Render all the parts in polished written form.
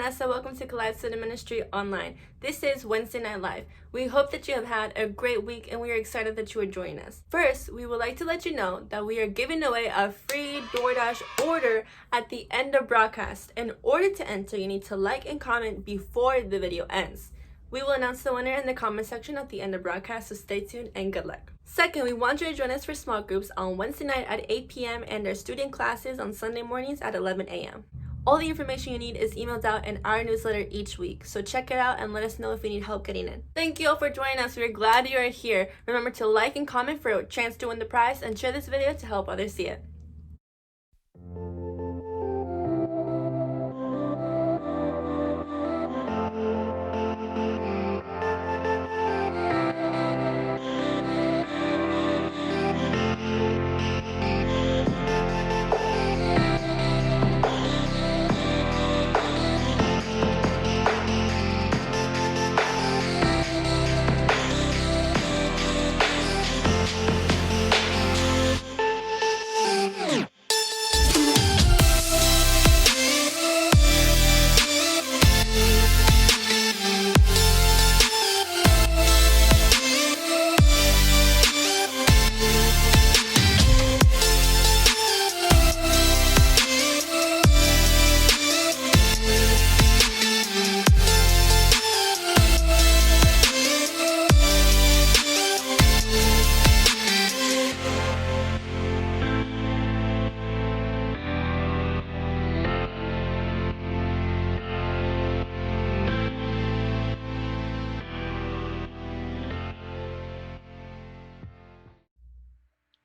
Vanessa. Welcome to Collide Student Ministry Online. This is Wednesday Night Live. We hope that you have had a great week and we are excited that you are joining us. First, we would like to let you know that we are giving away a free DoorDash order at the end of broadcast. In order to enter, you need to like and comment before the video ends. We will announce the winner in the comment section at the end of broadcast, so stay tuned and good luck. Second, we want you to join us for small groups on Wednesday night at 8 p.m. and our student classes on Sunday mornings at 11 a.m. All the information you need is emailed out in our newsletter each week, so check it out and let us know if you need help getting in. Thank you all for joining us. We're glad you are here. Remember to like and comment for a chance to win the prize and share this video to help others see it.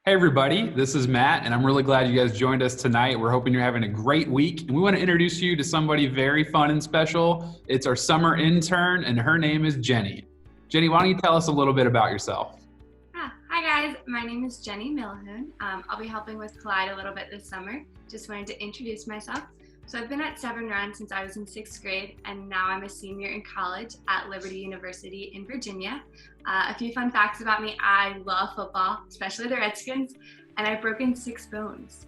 Hey everybody, this is Matt, and I'm really glad you guys joined us tonight. We're hoping you're having a great week, and we want to introduce you to somebody very fun and special. It's our summer intern, and her name is Jenny. Jenny, why don't you tell us a little bit about yourself? Hi guys, my name is Jenny Milhoon. I'll be helping with Collide a little bit this summer. Just wanted to introduce myself. So I've been at 7 Run since I was in 6th grade, and now I'm a senior in college at Liberty University in Virginia. A few fun facts about me: I love football, especially the Redskins, and I've broken 6 bones.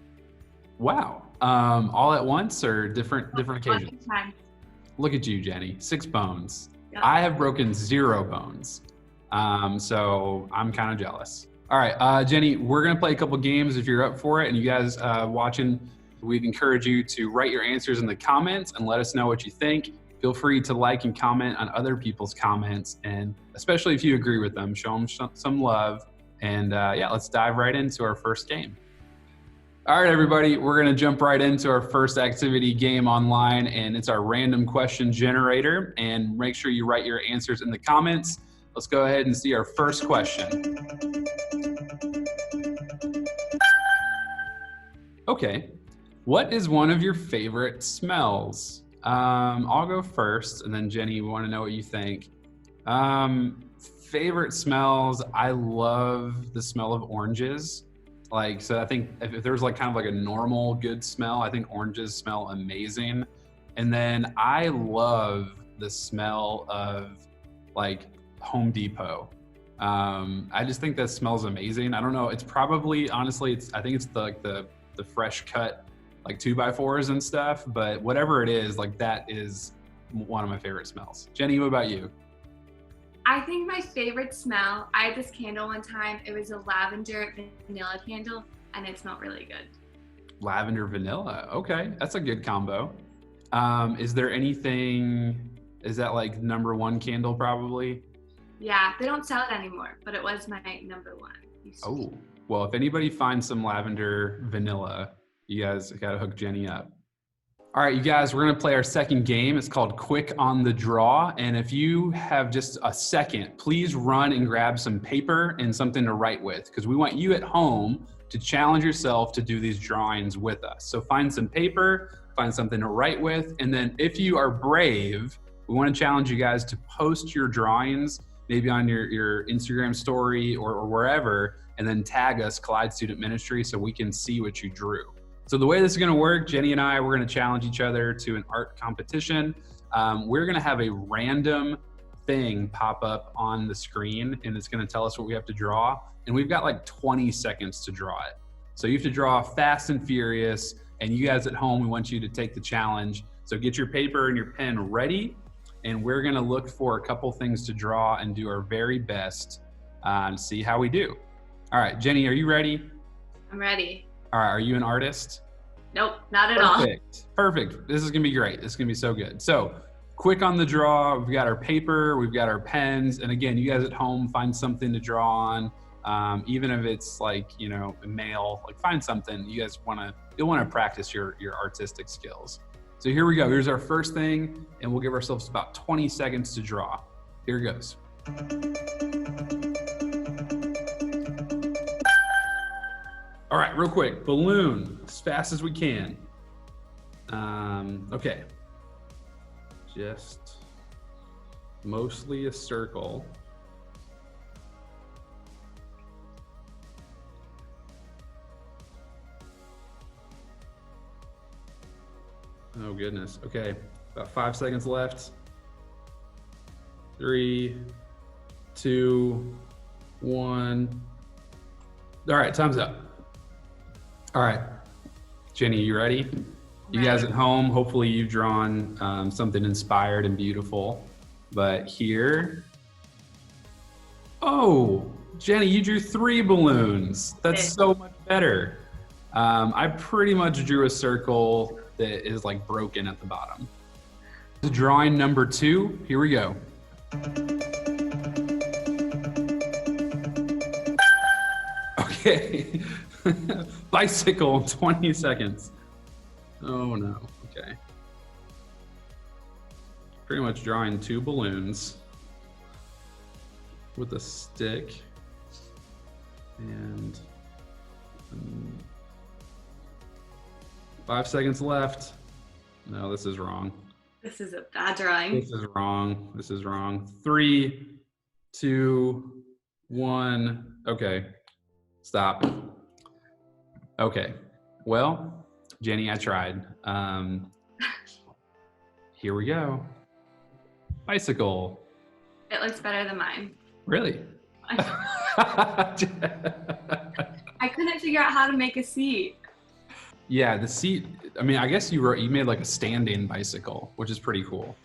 Wow, all at once or different occasions? Look at you, Jenny, 6 bones. Yep. I have broken 0 bones, so I'm kind of jealous. All right, Jenny, we're gonna play a couple games if you're up for it, and you guys watching, we'd encourage you to write your answers in the comments and let us know what you think. Feel free to like and comment on other people's comments, and especially if you agree with them, show them some love. And yeah, let's dive right into our first game. All right, everybody, we're gonna jump right into our first activity game online, and it's our random question generator. And make sure you write your answers in the comments. Let's go ahead and see our first question. Okay. What is one of your favorite smells? I'll go first, and then Jenny, we want to know what you think. Favorite smells, I love the smell of oranges. So I think if there's kind of a normal good smell, I think oranges smell amazing. And then I love the smell of Home Depot. I just think that smells amazing. I don't know, it's probably, honestly, I think it's the fresh cut 2x4s and stuff, but whatever it is, that is one of my favorite smells. Jenny, what about you? I think my favorite smell, I had this candle one time. It was a lavender vanilla candle, and it smelled really good. Lavender vanilla, okay, that's a good combo. Is there anything, is that #1 candle probably? Yeah, they don't sell it anymore, but it was my #1. Oh, well, if anybody finds some lavender vanilla, you guys gotta hook Jenny up. All right, you guys, we're gonna play our second game. It's called Quick on the Draw. And if you have just a second, please run and grab some paper and something to write with, because we want you at home to challenge yourself to do these drawings with us. So find some paper, find something to write with, and then if you are brave, we wanna challenge you guys to post your drawings, maybe on your Instagram story or wherever, and then tag us, Collide Student Ministry, so we can see what you drew. So the way this is gonna work, Jenny and I, we're gonna challenge each other to an art competition. We're gonna have a random thing pop up on the screen, and it's gonna tell us what we have to draw. And we've got 20 seconds to draw it. So you have to draw fast and furious, and you guys at home, we want you to take the challenge So get your paper and your pen ready, and we're gonna look for a couple things to draw and do our very best and see how we do. All right, Jenny, are you ready? I'm ready. All right, are you an artist? Nope, not at all. Perfect. This is gonna be great. This is gonna be so good. So quick on the draw. We've got our paper, we've got our pens. And again, you guys at home, find something to draw on. Even if it's like, you know, a mail, like find something you guys you'll wanna practice your artistic skills. So here we go. Here's our first thing, and we'll give ourselves about 20 seconds to draw. Here goes. All right, real quick, balloon, as fast as we can. Okay, just mostly a circle. Oh goodness, okay, about 5 seconds left. 3, 2, 1. All right, time's up. All right, Jenny, you ready? You guys at home, hopefully you've drawn something inspired and beautiful. But here, oh, Jenny, you drew 3 balloons. That's so much better. I pretty much drew a circle that is like broken at the bottom. Drawing number 2, here we go. Okay. Bicycle, 20 seconds. Oh no, okay. Pretty much drawing 2 balloons with a stick and 5 seconds left. No, this is wrong. This is a bad drawing. This is wrong. This is wrong. 3, 2, 1. Okay, stop. Okay, well, Jenny, I tried. Here we go. Bicycle. It looks better than mine. Really? I couldn't figure out how to make a seat. Yeah, the seat, I mean, I guess you made like a stand-in bicycle, which is pretty cool.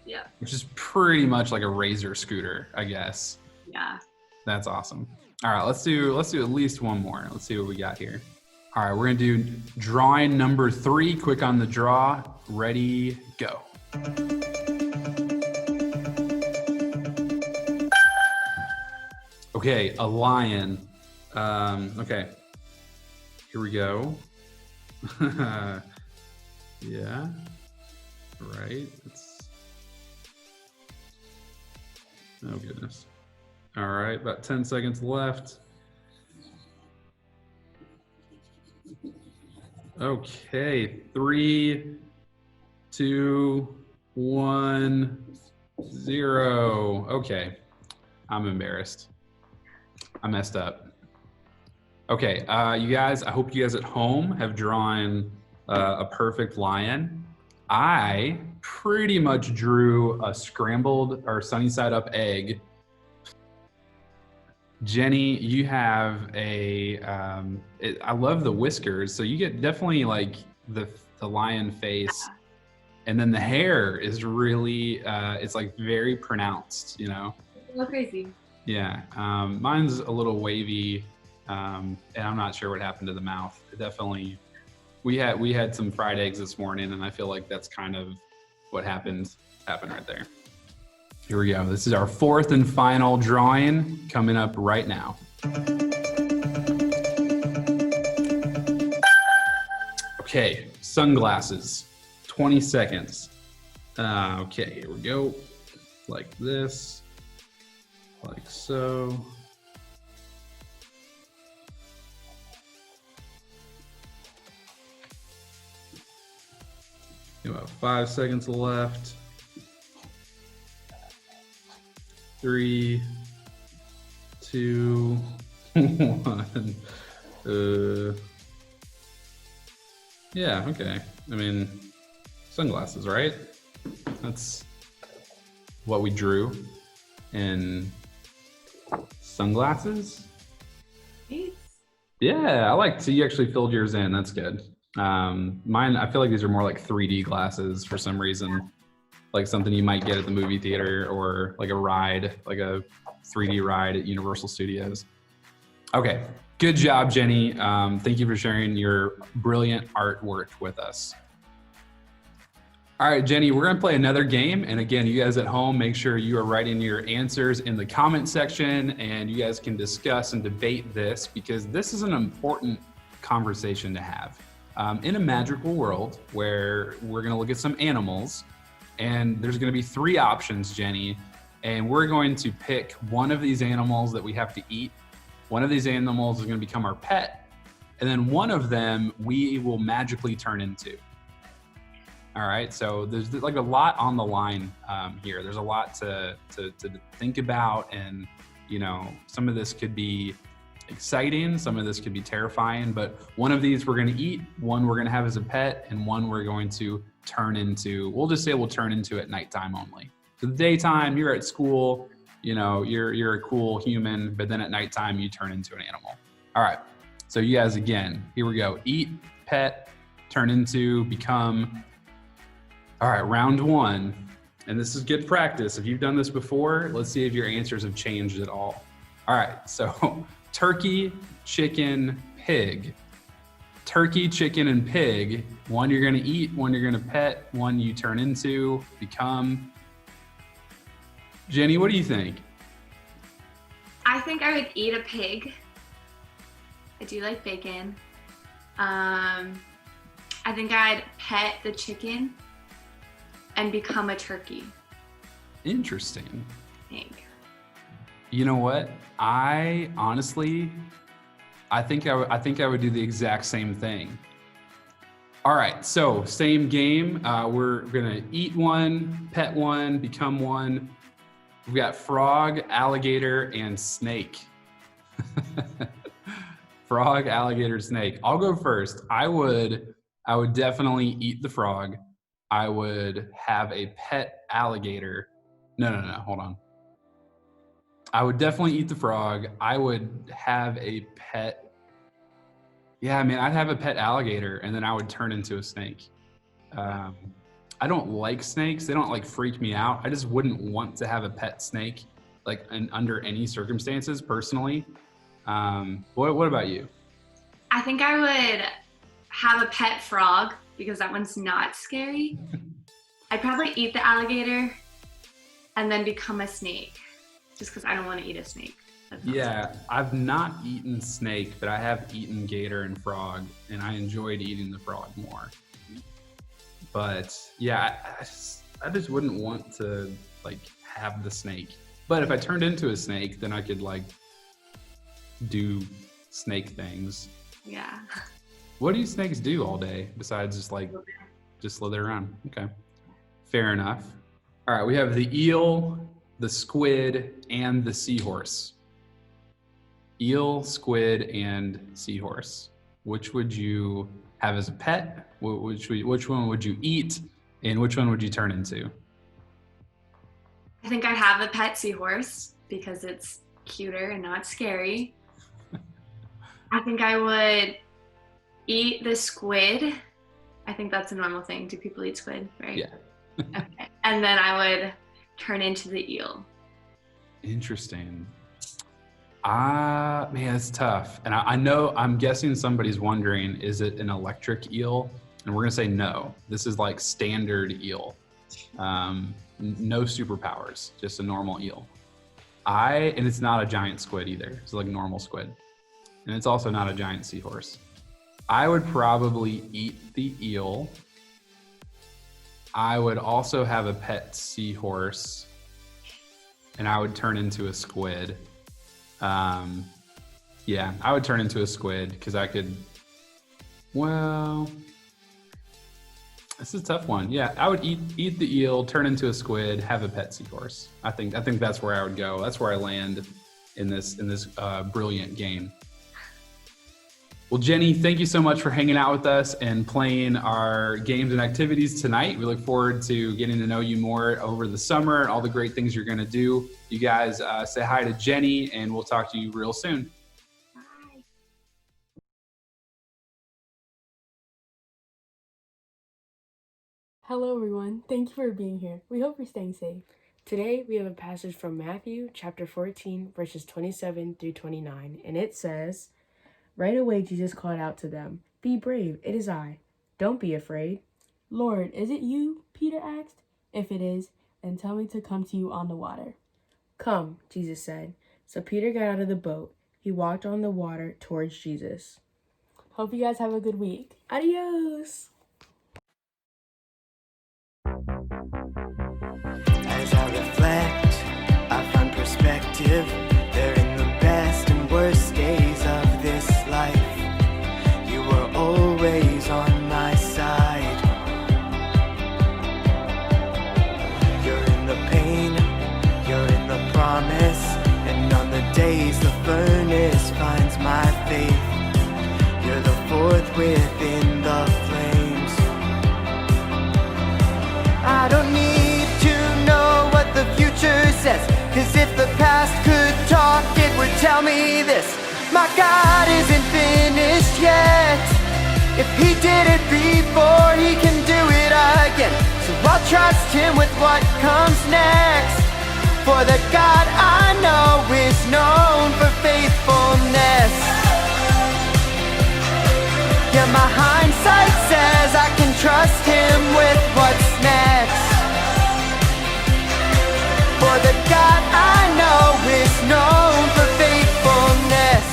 Yeah. Which is pretty much like a razor scooter, I guess. Yeah. That's awesome. All right, let's do at least one more. Let's see what we got here. All right, we're gonna do drawing number 3, quick on the draw, ready, go. Okay, a lion. Okay, here we go. Yeah, right. Oh goodness. All right, about 10 seconds left. Okay, 3, 2, 1, 0. Okay, I'm embarrassed. I messed up. Okay, you guys, I hope you guys at home have drawn a perfect lion. I pretty much drew a scrambled or sunny side up egg. Jenny, you have I love the whiskers. So you get definitely like the lion face. And then the hair is really, it's like very pronounced, you know? It's a little crazy. Yeah, mine's a little wavy, and I'm not sure what happened to the mouth. It definitely, we had some fried eggs this morning, and I feel like that's kind of what happened right there. Here we go. This is our 4th and final drawing coming up right now. Okay, sunglasses, 20 seconds. Okay, here we go. Like this, like so. About 5 seconds left. 3, 2, 1. Yeah, okay. I mean, sunglasses, right? That's what we drew. And sunglasses? Nice. Yeah, I like, so you actually filled yours in. That's good. Mine, I feel like these are more like 3D glasses for some reason, like something you might get at the movie theater or like a ride, like a 3D ride at Universal Studios. Okay, good job, Jenny. Thank you for sharing your brilliant artwork with us. All right, Jenny, we're gonna play another game. And again, you guys at home, make sure you are writing your answers in the comment section and you guys can discuss and debate this because this is an important conversation to have. In a magical world where we're gonna look at some animals and there's gonna be 3 options, Jenny, and we're going to pick one of these animals that we have to eat. One of these animals is gonna become our pet, and then one of them we will magically turn into. All right, so there's like a lot on the line here. There's a lot to think about, and you know, some of this could be exciting, some of this could be terrifying, but one of these we're gonna eat, one we're gonna have as a pet, and one we're going to turn into, we'll just say we'll turn into at nighttime only. So the daytime, you're at school, you know, you're a cool human, but then at nighttime you turn into an animal. All right, so you guys, again, here we go. Eat, pet, turn into, become. All right, round 1, and this is good practice. If you've done this before, let's see if your answers have changed at all. All right, so turkey, chicken, pig. Turkey, chicken, and pig. One you're gonna eat, one you're gonna pet, one you turn into, become. Jenny, what do you think? I think I would eat a pig. I do like bacon. I think I'd pet the chicken and become a turkey. Interesting. I think. You know what? I honestly, I think I would do the exact same thing. All right, so same game. We're gonna eat one, pet one, become one. We've got frog, alligator, and snake. Frog, alligator, snake. I'll go first. I would definitely eat the frog. I would have a pet alligator. No, hold on. I would definitely eat the frog. I would have a pet. Yeah, I mean, I'd have a pet alligator and then I would turn into a snake. I don't like snakes. They don't like freak me out. I just wouldn't want to have a pet snake, like under any circumstances personally. What about you? I think I would have a pet frog because that one's not scary. I'd probably eat the alligator and then become a snake just because I don't want to eat a snake. Yeah, I've not eaten snake, but I have eaten gator and frog, and I enjoyed eating the frog more. But yeah, I just wouldn't want to like have the snake. But if I turned into a snake, then I could like do snake things. Yeah. What do snakes do all day besides just slither around? Okay, fair enough. All right, we have the eel, the squid, and the seahorse. Eel, squid, and seahorse. Which would you have as a pet? Which one would you eat? And which one would you turn into? I think I'd have a pet seahorse because it's cuter and not scary. I think I would eat the squid. I think that's a normal thing. Do people eat squid, right? Yeah. Okay. And then I would turn into the eel. Interesting. Man, it's tough. And I know, I'm guessing somebody's wondering, is it an electric eel? And we're gonna say no. This is like standard eel. No superpowers, just a normal eel. And it's not a giant squid either. It's like normal squid. And it's also not a giant seahorse. I would probably eat the eel. I would also have a pet seahorse, and I would turn into a squid. Yeah, I would turn into a squid because I could, well, this is a tough one. Yeah, I would eat the eel, turn into a squid, have a pet seahorse. I think that's where I would go. That's where I land in this brilliant game. Well, Jenny, thank you so much for hanging out with us and playing our games and activities tonight. We look forward to getting to know you more over the summer and all the great things you're going to do. You guys say hi to Jenny, and we'll talk to you real soon. Hello, everyone. Thank you for being here. We hope you're staying safe. Today, we have a passage from Matthew chapter 14, verses 27 through 29, and it says, "Right away, Jesus called out to them, 'Be brave, it is I. Don't be afraid.' 'Lord, is it you?' Peter asked. 'If it is, then tell me to come to you on the water.' 'Come,' Jesus said. So Peter got out of the boat. He walked on the water towards Jesus. Hope you guys have a good week. Adios! As I reflect, I find perspective. They're in the best and worst days of this life. You were always on my side. You're in the pain, you're in the promise. And on the days the furnace finds my faith, you're the fourth within the flames. I don't need to know what the future says, 'cause if the past could talk, it would tell me this: my God isn't finished yet. If he did it before, he can do it again. So I'll trust him with what comes next. For the God I know is known for faithfulness. Yeah, my hindsight says I can trust him with what's next. For the God I know is known for faithfulness.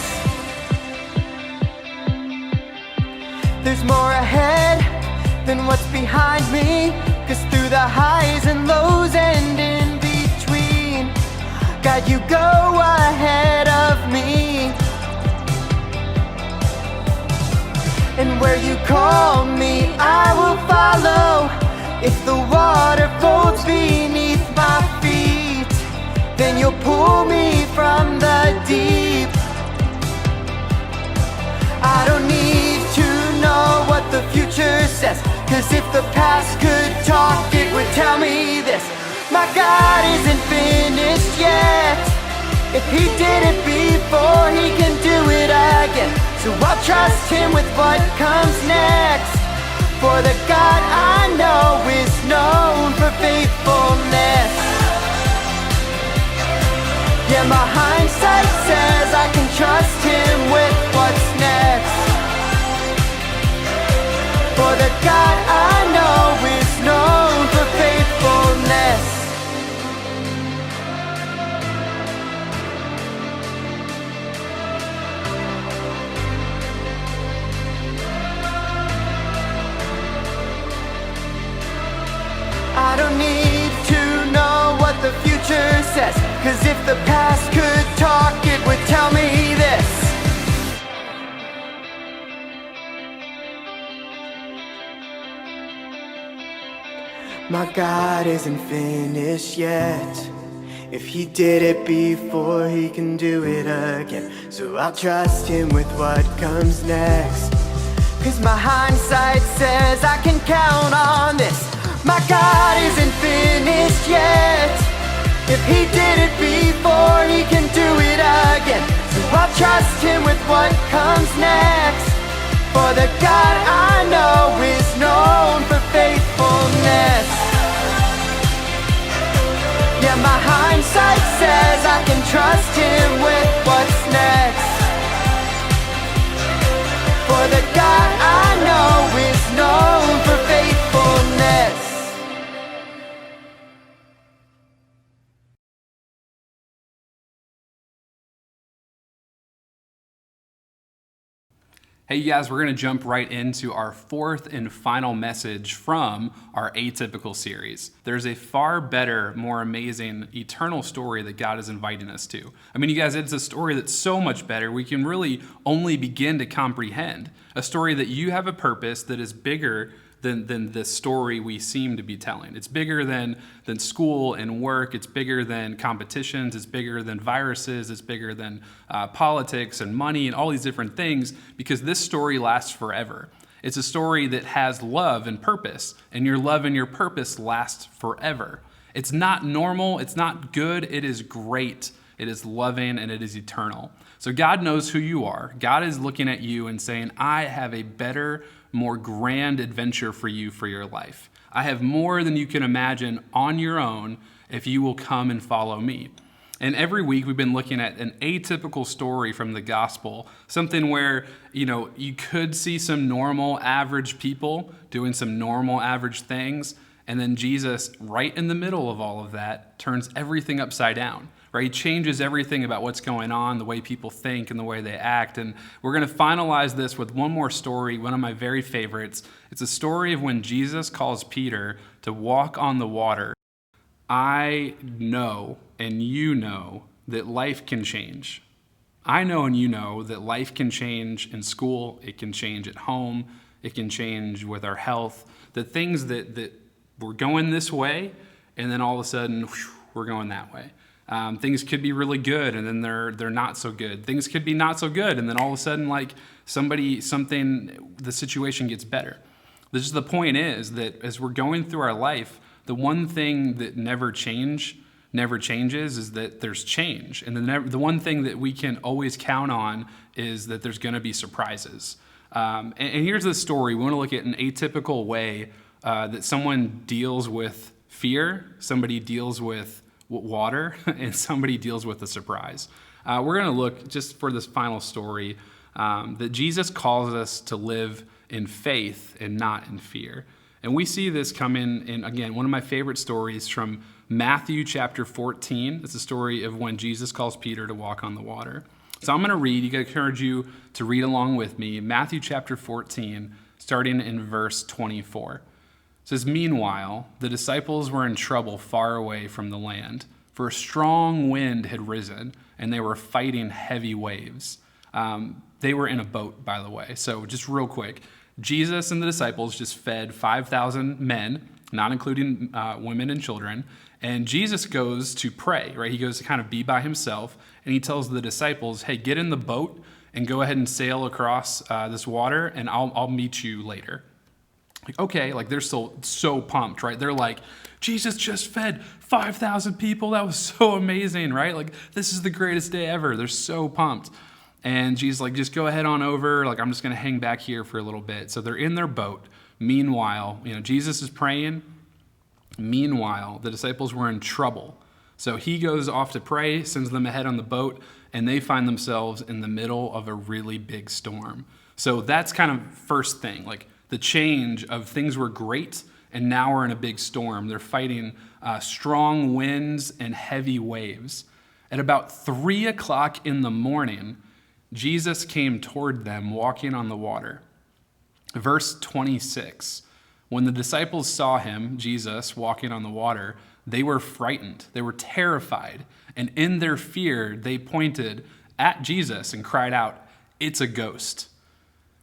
There's more ahead than what's behind me, 'cause through the highs and lows and in between, God, you go ahead of me. And where you call me, I will follow. If the water folds beneath my feet, then you'll pull me from the deep. I don't need to know what the future says, 'cause if the past could talk, it would tell me this: my God isn't finished yet. If he did it before, he can do it again. So I'll trust him with what comes next. For the God I know is known for faithfulness. Yeah, my hindsight says I can trust him with what's next. For the God I know is known for faithfulness. I don't need to know what the future says, 'cause if the past could talk, it would tell me this: my God isn't finished yet. If he did it before, he can do it again. So I'll trust him with what comes next. 'Cause my hindsight says I can count on this: my God isn't finished yet. If he did it before, he can do it again. So I'll trust him with what comes next. For the God I know is known for faithfulness. Yeah, my hindsight says I can trust him with what's next. For the God I know is known for faithfulness. Hey, you guys, we're going to jump right into our fourth and final message from our Atypical series. There's a far better, more amazing, eternal story that God is inviting us to. I mean, you guys, it's a story that's so much better we can really only begin to comprehend. A story that you have a purpose that is bigger than the story we seem to be telling. It's bigger than school and work. It's bigger than competitions. It's bigger than viruses. It's bigger than politics and money and all these different things, because this story lasts forever. It's a story that has love and purpose, and your love and your purpose last forever. It's not normal. It's not good. It is great. it is loving, and it is eternal. So God knows who you are. God is looking at you and saying, I have a better, more grand adventure for you for your life. I have more than you can imagine on your own if you will come and follow me. And every week we've been looking at an atypical story from the gospel, something where, you could see some normal average people doing some normal average things, and then Jesus, right in the middle of all of that, turns everything upside down. Right? He changes everything about what's going on, the way people think and the way they act. And we're going to finalize this with one more story, one of my very favorites. It's a story of when Jesus calls Peter to walk on the water. I know and you know that life can change. I know and you know that life can change in school, it can change at home, it can change with our health. The things that we're going this way, and then all of a sudden, we're going that way. Things could be really good, and then they're not so good. Things could be not so good, and then all of a sudden, like the situation gets better. The point is that as we're going through our life, the one thing that never changes is that there's change. And the one thing that we can always count on is that there's going to be surprises. And here's the story. We want to look at an atypical way that someone deals with fear, somebody deals with water, and somebody deals with a surprise. We're going to look, just for this final story, that Jesus calls us to live in faith and not in fear. And we see this come in, again, one of my favorite stories from Matthew chapter 14. It's a story of when Jesus calls Peter to walk on the water. So I'm going to read. I encourage you to read along with me. Matthew chapter 14, starting in verse 24. It says, "Meanwhile, the disciples were in trouble far away from the land, for a strong wind had risen, and they were fighting heavy waves." They were in a boat, by the way. So just real quick, Jesus and the disciples just fed 5,000 men, not including women and children. And Jesus goes to pray, right? He goes to kind of be by himself, and he tells the disciples, hey, get in the boat and go ahead and sail across this water, and I'll meet you later. Like, okay, like they're so pumped, right? They're like, Jesus just fed 5,000 people. That was so amazing, right? Like, this is the greatest day ever. They're so pumped. And Jesus like, just go ahead on over. Like, I'm just going to hang back here for a little bit. So they're in their boat. Meanwhile, Jesus is praying. Meanwhile, the disciples were in trouble. So he goes off to pray, sends them ahead on the boat, and they find themselves in the middle of a really big storm. So that's kind of first thing, like the change of things were great, and now we're in a big storm. They're fighting strong winds and heavy waves. At about 3 o'clock in the morning, Jesus came toward them walking on the water. Verse 26, when the disciples saw him, Jesus, walking on the water, they were frightened. They were terrified. And in their fear, they pointed at Jesus and cried out, "It's a ghost."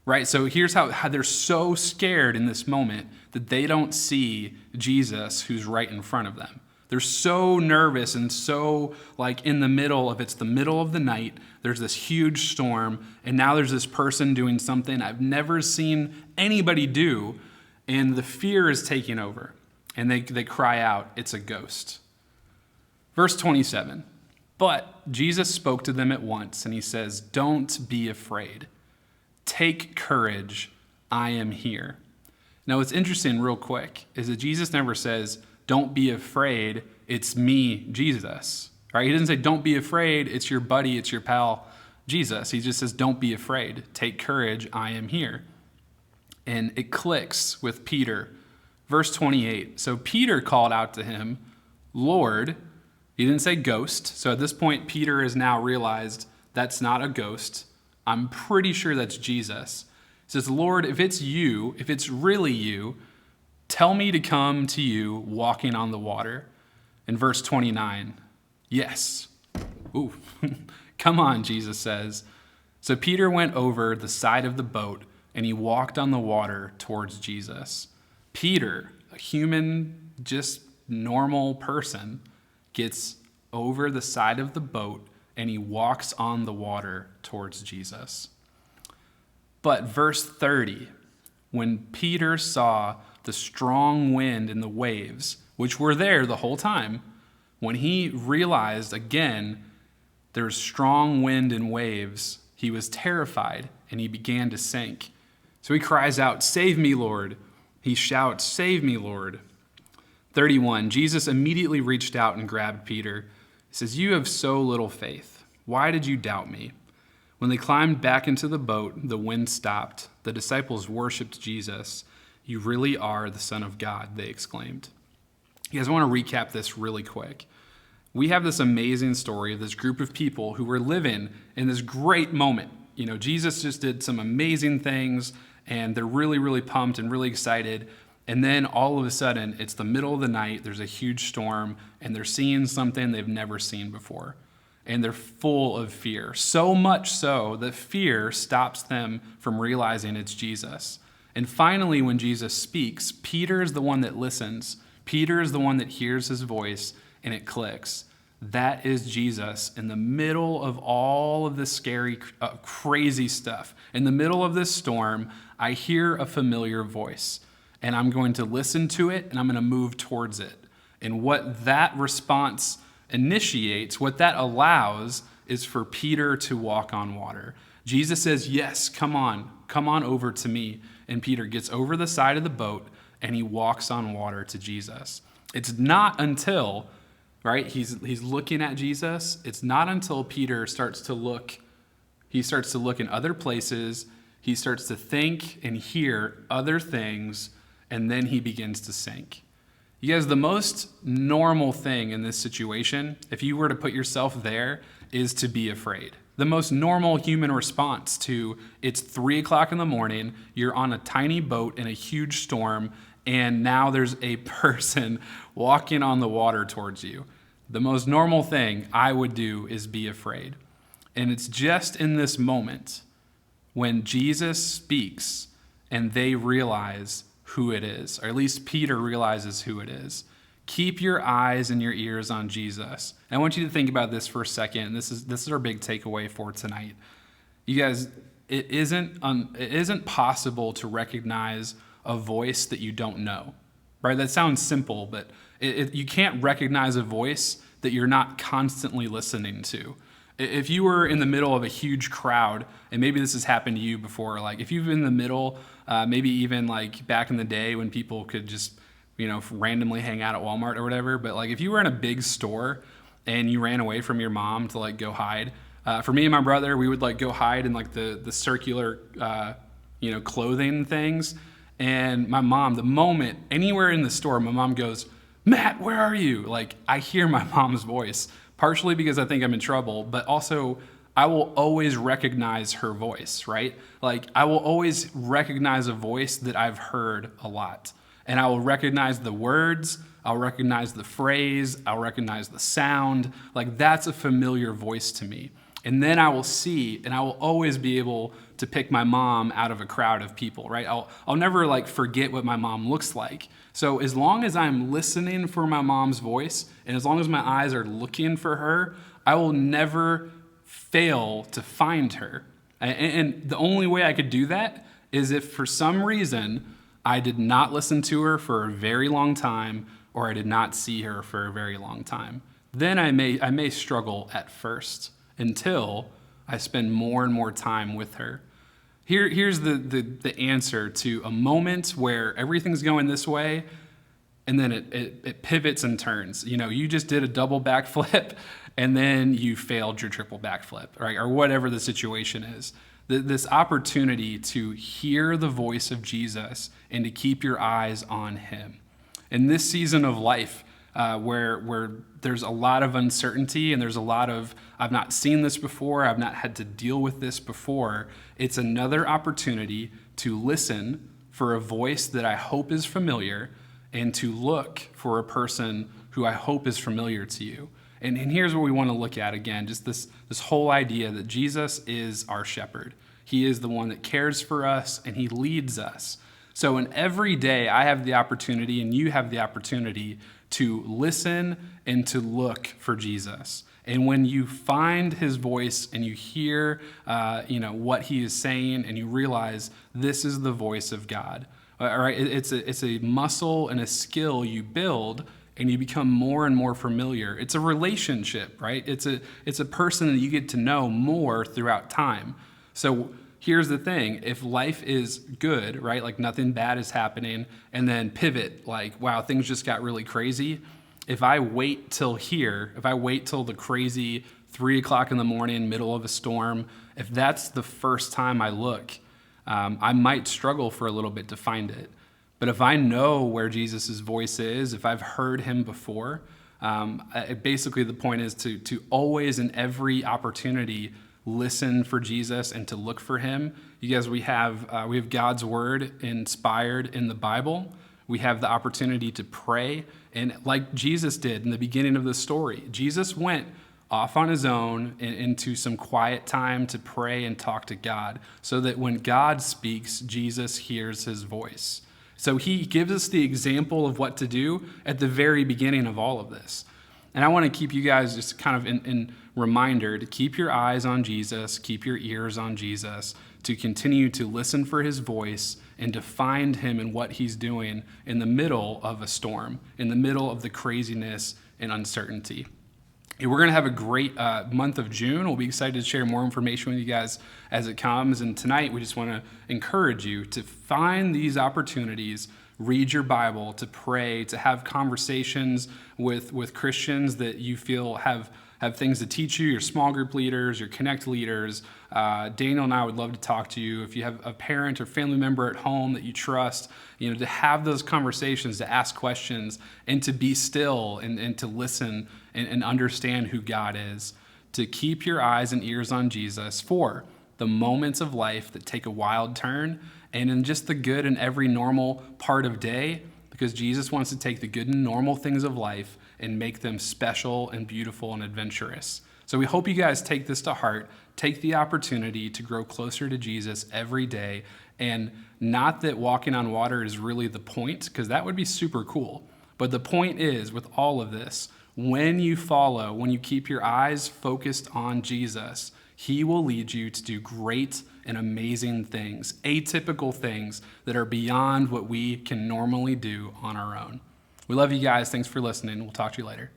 Right? So here's how they're so scared in this moment that they don't see Jesus who's right in front of them. They're so nervous and so like in the middle of, it's the middle of the night, there's this huge storm, and now there's this person doing something I've never seen anybody do, and the fear is taking over. And they cry out, "It's a ghost." Verse 27, but Jesus spoke to them at once, and he says, "Don't be afraid. Take courage, I am here." Now, what's interesting real quick is that Jesus never says, "Don't be afraid, it's me, Jesus." Right? He doesn't say, "Don't be afraid, it's your buddy, it's your pal, Jesus." He just says, "Don't be afraid. Take courage, I am here." And it clicks with Peter. Verse 28, so Peter called out to him, "Lord," he didn't say ghost. So at this point, Peter has now realized that's not a ghost. I'm pretty sure that's Jesus. He says, "Lord, if it's you, if it's really you, tell me to come to you walking on the water." In verse 29, yes. Ooh, come on, Jesus says. So Peter went over the side of the boat, and he walked on the water towards Jesus. Peter, a human, just normal person, gets over the side of the boat, and he walks on the water towards Jesus. But verse 30, when Peter saw the strong wind and the waves, which were there the whole time, when he realized again There was strong wind and waves. He was terrified, and he began to sink. So he cries out, "Save me, Lord." He shouts, "Save me, Lord." 31, Jesus immediately reached out and grabbed Peter. He says, "You have so little faith. Why did you doubt me?" When they climbed back into the boat, the wind stopped. The disciples worshiped Jesus. "You really are the Son of God," they exclaimed. You guys, I want to recap this really quick. We have this amazing story of this group of people who were living in this great moment. You know, Jesus just did some amazing things, and they're really, really pumped and really excited. And then all of a sudden, it's the middle of the night, there's a huge storm, and they're seeing something they've never seen before. And they're full of fear. So much so that fear stops them from realizing it's Jesus. And finally, when Jesus speaks, Peter is the one that listens. Peter is the one that hears his voice, and it clicks. That is Jesus in the middle of all of this scary, crazy stuff. In the middle of this storm, I hear a familiar voice, and I'm going to listen to it, and I'm going to move towards it. And what that response initiates, what that allows, is for Peter to walk on water. Jesus says, "Yes, come on over to me." And Peter gets over the side of the boat, and he walks on water to Jesus. It's not until, right, he's looking at Jesus, it's not until Peter starts to look in other places, he starts to think and hear other things, and then he begins to sink. You guys, the most normal thing in this situation, if you were to put yourself there, is to be afraid. The most normal human response to, it's 3:00 in the morning, you're on a tiny boat in a huge storm, and now there's a person walking on the water towards you. The most normal thing I would do is be afraid. And it's just in this moment when Jesus speaks and they realize who it is, or at least Peter realizes who it is. Keep your eyes and your ears on Jesus. And I want you to think about this for a second. This is our big takeaway for tonight. You guys, it isn't possible to recognize a voice that you don't know, right? That sounds simple, but you can't recognize a voice that you're not constantly listening to. If you were in the middle of a huge crowd, and maybe this has happened to you before, like if you've been in the middle, maybe even like back in the day when people could just, randomly hang out at Walmart or whatever, but like if you were in a big store and you ran away from your mom to like go hide, for me and my brother, we would like go hide in like the circular, clothing things. And my mom, the moment anywhere in the store, my mom goes, "Matt, where are you?" Like I hear my mom's voice, partially because I think I'm in trouble, but also I will always recognize her voice, right? Like I will always recognize a voice that I've heard a lot. And I will recognize the words, I'll recognize the phrase, I'll recognize the sound. Like that's a familiar voice to me. And then I will see, and I will always be able to pick my mom out of a crowd of people, right? I'll never like forget what my mom looks like. So as long as I'm listening for my mom's voice, and as long as my eyes are looking for her, I will never fail to find her. And the only way I could do that is if for some reason I did not listen to her for a very long time, or I did not see her for a very long time. Then I may struggle at first until I spend more and more time with her. Here's the answer to a moment where everything's going this way, and then it pivots and turns. You just did a double backflip, and then you failed your triple backflip, right? Or whatever the situation is. This opportunity to hear the voice of Jesus and to keep your eyes on him. In this season of life, where there's a lot of uncertainty and there's a lot of, I've not seen this before, I've not had to deal with this before, it's another opportunity to listen for a voice that I hope is familiar and to look for a person who I hope is familiar to you. And here's what we want to look at again, just this whole idea that Jesus is our shepherd. He is the one that cares for us and he leads us. So in every day, I have the opportunity and you have the opportunity to listen and to look for Jesus. And when you find his voice and you hear what he is saying and you realize this is the voice of God, all right, it's a muscle and a skill you build and you become more and more familiar. It's a relationship, right? It's a person that you get to know more throughout time. So here's the thing. If life is good, right, like nothing bad is happening, and then pivot, like, wow, things just got really crazy. If I wait till the crazy 3 o'clock in the morning, middle of a storm, if that's the first time I look, I might struggle for a little bit to find it. But if I know where Jesus' voice is, if I've heard him before, basically the point is to always, in every opportunity, listen for Jesus and to look for him. You guys, we have God's word inspired in the Bible. We have the opportunity to pray. And like Jesus did in the beginning of the story, Jesus went off on his own into some quiet time to pray and talk to God, so that when God speaks, Jesus hears his voice. So he gives us the example of what to do at the very beginning of all of this. And I want to keep you guys just kind of in reminder to keep your eyes on Jesus, keep your ears on Jesus, to continue to listen for his voice and to find him in what he's doing in the middle of a storm, in the middle of the craziness and uncertainty. We're going to have a great month of June. We'll be excited to share more information with you guys as it comes. And tonight, we just want to encourage you to find these opportunities, read your Bible, to pray, to have conversations with Christians that you feel have things to teach you, your small group leaders, your Connect leaders. Daniel and I would love to talk to you. If you have a parent or family member at home that you trust, to have those conversations, to ask questions, and to be still and to listen and understand who God is, to keep your eyes and ears on Jesus for the moments of life that take a wild turn, and in just the good in every normal part of day, because Jesus wants to take the good and normal things of life and make them special and beautiful and adventurous. So we hope you guys take this to heart, take the opportunity to grow closer to Jesus every day. And not that walking on water is really the point, because that would be super cool. But the point is, with all of this, when you keep your eyes focused on Jesus, he will lead you to do great and amazing things, atypical things that are beyond what we can normally do on our own. We love you guys. Thanks for listening. We'll talk to you later.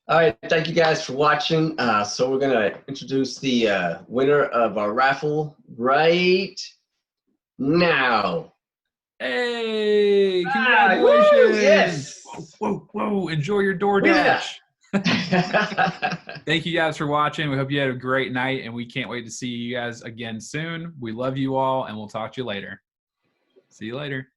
All right, thank you guys for watching. So we're gonna introduce the winner of our raffle right now. Hey, congratulations. Woo, yes. Whoa. Enjoy your DoorDash. Thank you guys for watching. We hope you had a great night, and we can't wait to see you guys again soon. We love you all, and we'll talk to you later. See you later.